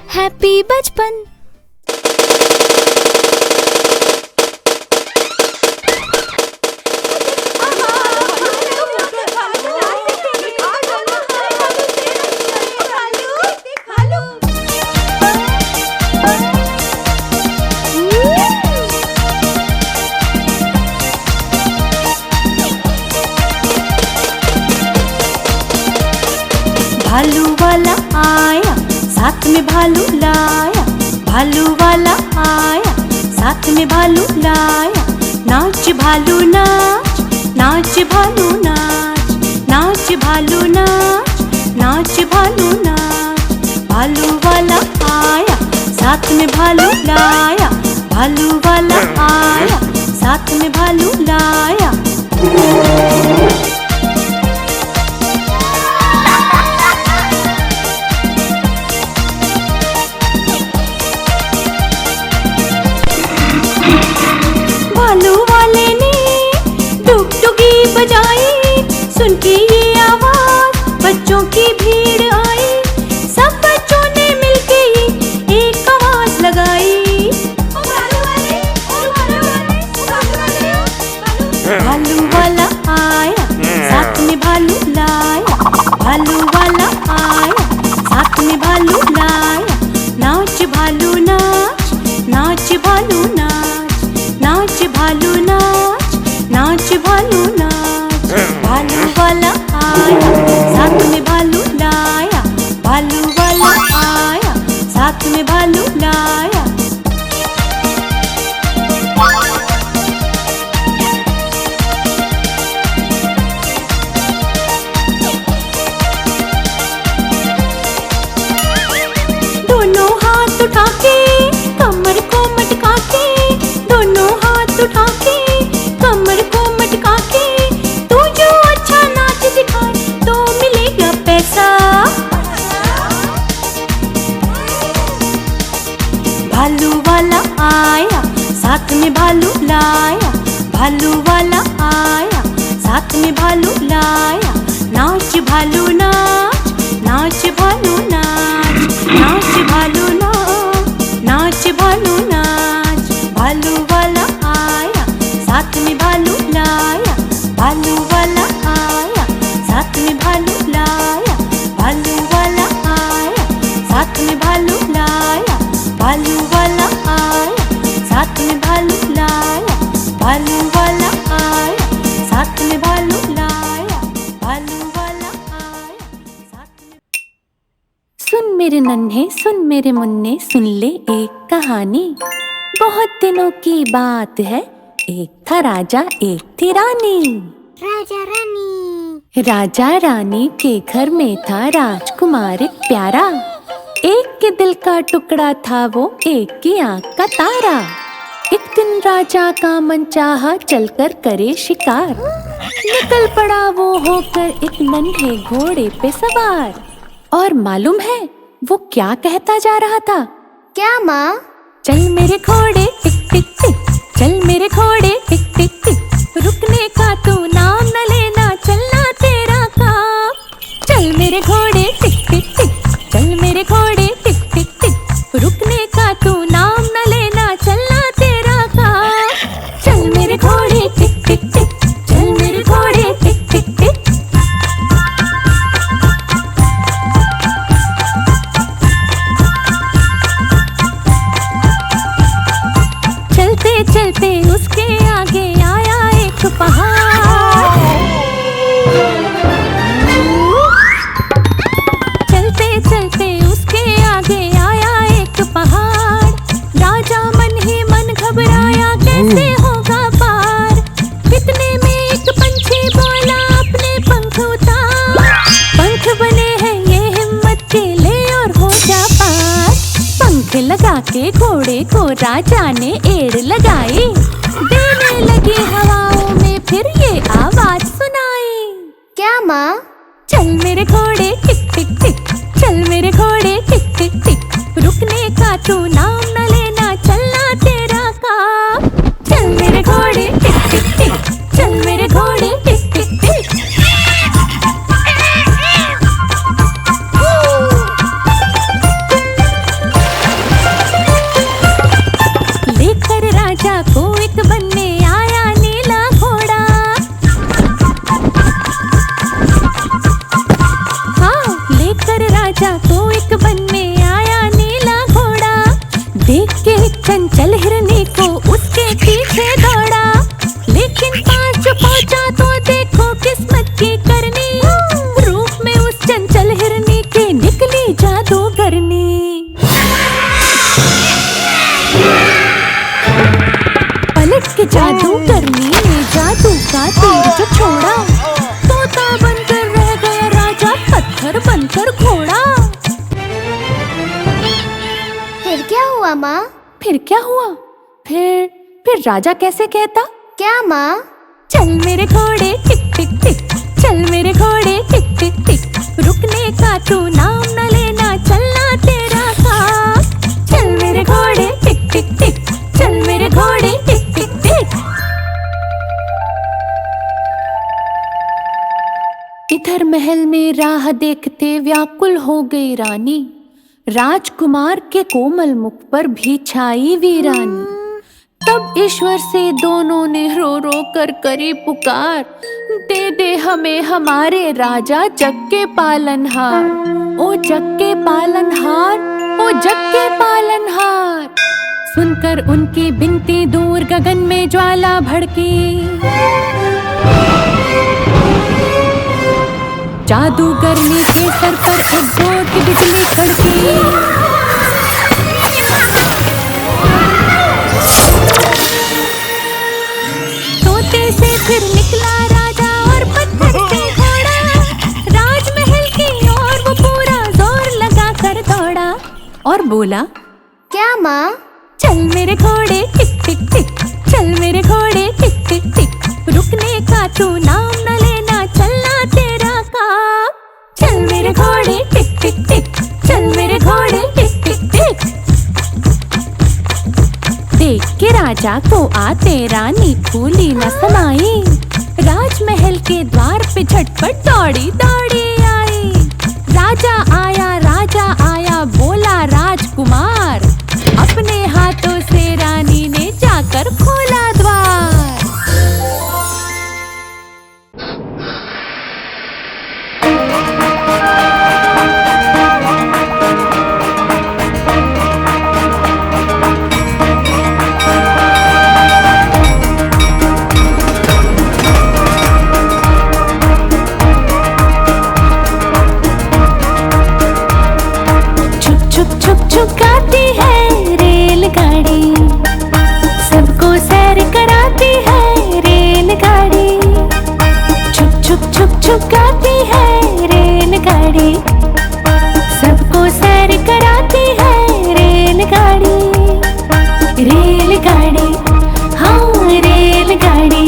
Happy बचपन। भालू वाला आया, साथ में भालू लाया। भालू वाला आया, साथ में भालू लाया। नाच भालू नाच, नाच भालू नाच, नाच भालू नाच, नाच भालू नाच। भालू वाला आया, साथ में भालू लाया। भालू वाला आया, साथ में भालू लाया। भालू वाले ने डुगडुगी बजाई, सुन के ये आवाज बच्चों की भीड़ आई। सब बच्चों ने मिलके एक आवाज लगाई। भालू वाला आया, साथ में भालू लाया। भालू वाला आया, साथ में भालू लाया। नाच भालू नाच, नाच भालू नाच, नाच भालू नाच, नाच भालू नाच। भालू वाला आया, साथ में भालू लाया। भालू वाला आया, साथ में भालू लाया। दोनों हाथ उठा के कमर को मटका के, दोनों हाथ उठा के कमर को मटका के। तू जो अच्छा नाच दिखाए तो मिलेगा पैसा। भालू वाला आया, साथ में भालू लाया। भालू वाला आया, साथ में भालू लाया। नाच भालू नाच, नाच भालू नाच, नाच भालू नाच, नाच भालू नाच। भालू वाला आया, साथ में भालू लाया। भालू वाला आया, साथ में भालू लाया। भालू वाला आया, साथ में भालू लाया। भालू वाला आया, साथ में भालू लाया। भालू वाला आया, साथ में भालू लाया। भालू वाला आया, साथ में। सुन मेरे नन्हे, सुन मेरे मुन्ने, सुन ले एक कहानी। बहुत दिनों की बात है, एक था राजा, एक थी रानी। राजा रानी। राजा रानी के घर में था राजकुमार एक प्यारा। एक के दिल का टुकड़ा था वो, एक की आँख का तारा। एक दिन राजा का मन चाहा चलकर करे शिकार। निकल पड़ा वो होकर एक नन्हे घोड़े पे सवार। और मालूम है वो क्या कहता जा रहा था? क्या माँ? चल मेरे घोड़े टिक टिक टिक, चल मेरे घोड़े टिक टिक टिक। रुकने का तू नाम न लेना, चलना तेरा काम। चल मेरे घोड़े टिक टिक टिक, चल मेरे घोड़े टिक टिक टिक। रुकने का तू नाम न लेना, चलना तेरा काम। चल मेरे घोड़े टिक टिक टिक, चल मेरे घोड़े टिक टिक टिक। चलते चलते उसके आगे आया एक पहाड़। चलते चलते उसके आगे आया एक पहाड़। राजा मन ही मन घबराया, कैसे होगा पार। इतने में एक पंछी बोला, अपने पंख उतार। पंख बने हैं ये हिम्मत के, ले और हो जा पार। पंख लगा के घोड़े को राजा ने एड़ लगाई। देने लगी हवाओं में फिर ये आवाज सुनाई। क्या माँ? चल मेरे घोड़े टिक टिक टिक, चल मेरे घोड़े टिक टिक टिक। रुकने का तू नाम न लेना, चलना तेरा काम। चल मेरे घोड़े टिक टिक टिक, चल मेरे घोड़े टिक टिक टिक। हुआ माँ? फिर क्या हुआ? फिर राजा कैसे कहता? क्या माँ? चल मेरे घोड़े टिक टिक टिक, चल मेरे घोड़े टिक टिक टिक, रुकने का तू नाम न लेना, चलना तेरा काम। चल मेरे घोड़े टिक टिक टिक, चल मेरे घोड़े टिक टिक टिक। इधर महल में राह देखते व्याकुल हो गई रानी, राजकुमार के कोमल मुख पर भी छाई वीरानी। तब ईश्वर से दोनों ने रो रो कर करी पुकार, दे दे हमें हमारे राजा जग के पालनहार। ओ जग के पालनहार, ओ जग के पालनहार। सुनकर उनकी बिनती दूर गगन में ज्वाला भड़की, जादूगरनी के सर पर एक जोर की बिजली कड़की। से फिर निकला राजा और पत्थर से घोड़ा, राजमहल की ओर वो पूरा जोर लगा कर दौड़ा और बोला, क्या माँ? चल मेरे घोड़े टिक टिक टिक, चल मेरे घोड़े टिक टिक टिक, रुकने का तू नाम न लेना, चलना तेरा काम। चल मेरे घोड़े टिक टिक टिक, चल मेरे घोड़े टिक टिक टिक। देख के राजा को आते रानी फूली न समाई, राजमहल के द्वार पे झटपट दौड़ी दौड़ी आई। राजा आया बोला राजकुमार, अपने हाथों से रानी ने जाकर खोला द्वार। छुकाती है रेलगाड़ी, सबको सैर कराती है रेलगाड़ी। छुक छुक छुक छुकाती है रेलगाड़ी, सबको सैर कराती है रेलगाड़ी। रेलगाड़ी, हाँ रेलगाड़ी।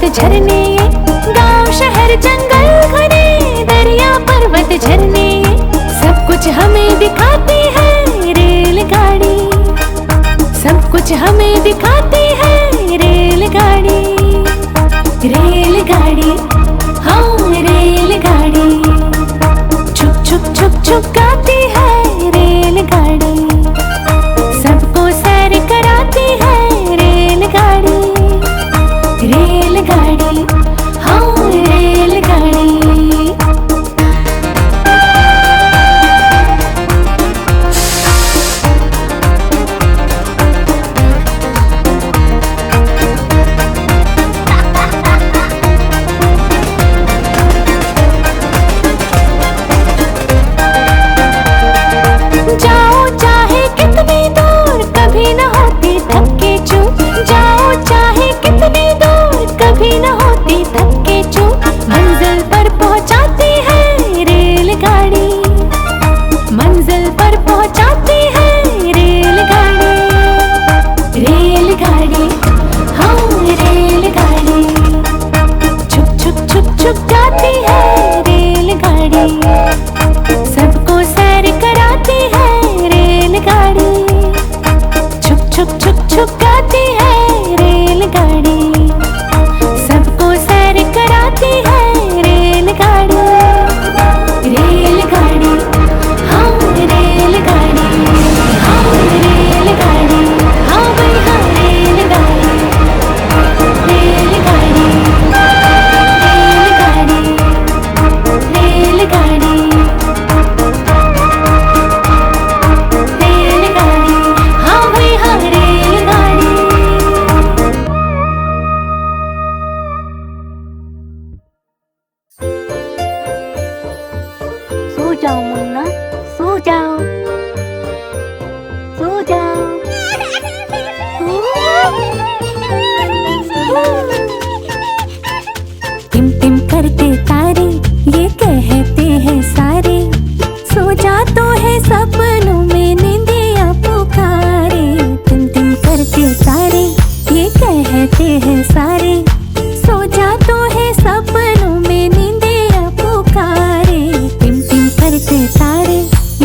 झरने, गांव शहर जंगल घने, दरिया पर्वत झरने, सब कुछ हमें दिखाती है रेलगाड़ी, सब कुछ हमें दिखाती है रेलगाड़ी। रेलगाड़ी, हाँ रेलगाड़ी। छुक छुक छुक छुकाती है रेलगाड़ी, सबको सैर कराती है रेलगाड़ी। रेलगाड़ी, हाँ रेलगाड़ी। जाओ चाहे कितनी दूर, कभी न होती थके चूक। जाओ चाहे कितनी दूर, कभी न होती थके चूक। मंजिल पर पहुंचाती है रेलगाड़ी, मंजिल पर पहुंचाती है रेलगाड़ी। रेलगाड़ी, हाँ रेलगाड़ी। छुक छुक छुक छुक जाती है रेलगाड़ी, सबको सैर कराती है रेलगाड़ी। छुक छुक छुक छुक गाती है रेलगाड़ी, सबको सैर कराती है रेलगाड़ी। रेलगाड़ी, हाँ रेलगाड़ी, हाँ रेलगाड़ी, हाँ भाई हाँ रेलगाड़ी। रेलगाड़ी, रेलगाड़ी, रेलगाड़ी, रेलगाड़ी, हाँ भाई हाँ रेलगाड़ी। जाओ मुन्ना, सो जाओ, सो जाओ। टिम टिम करते तारे ये कहते हैं सारे, सो जा तो है सपनों में नींदियाँ पुकारे। टिम टिम करते तारे ये कहते हैं सारे, सो जा तो है सपनों में नींदियाँ पुकारे। टिम टिम करते तारे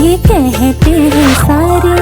ये कहते हैं सारे।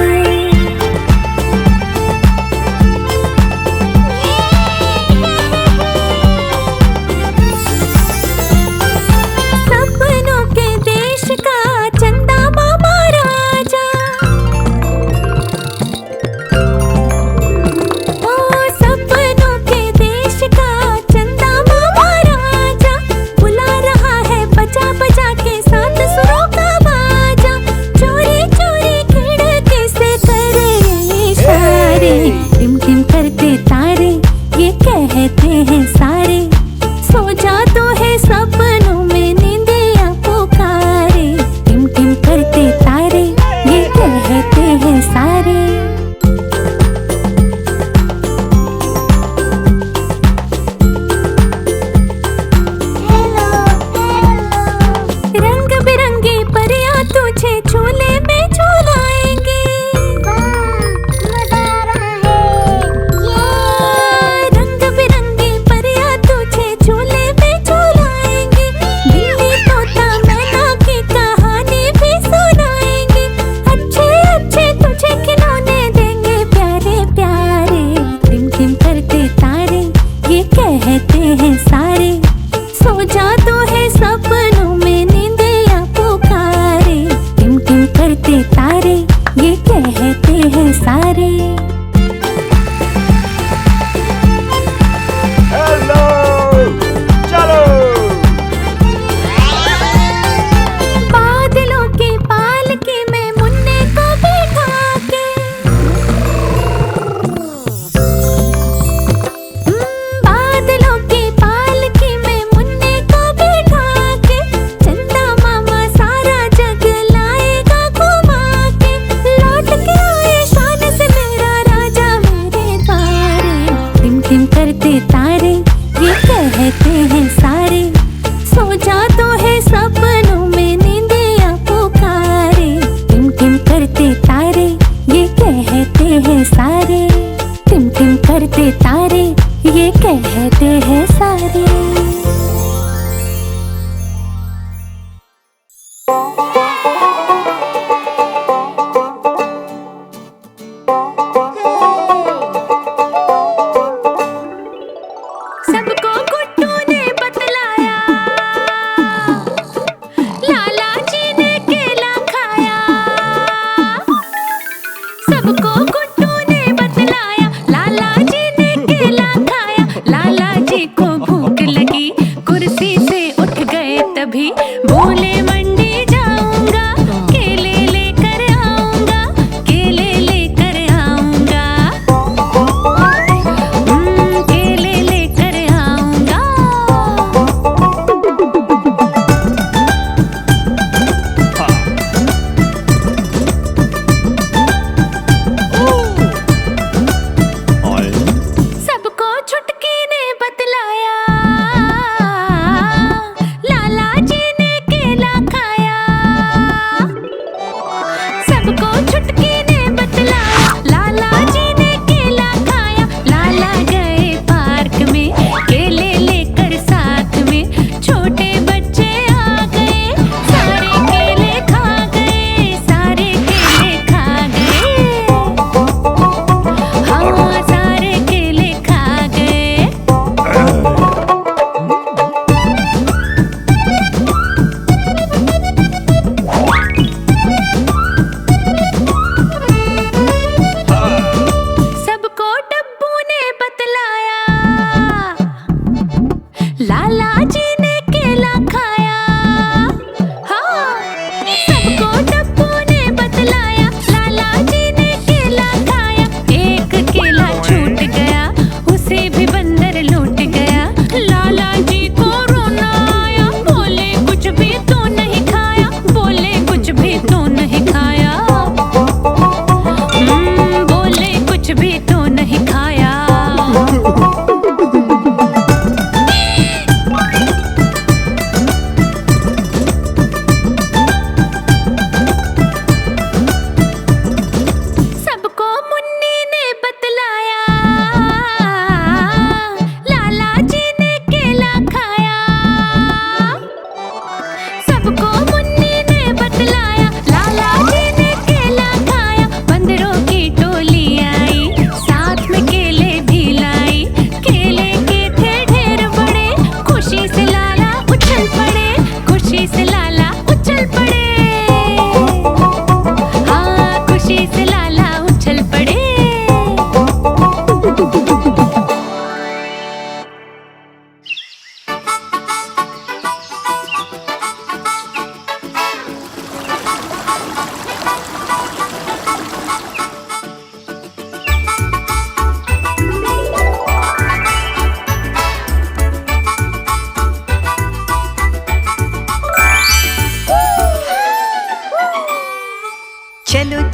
बोले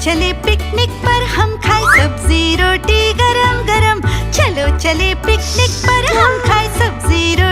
चले पिकनिक पर हम खाए सब्जी रोटी गरम गरम। चलो चले पिकनिक पर हम खाए सब्जी रोटी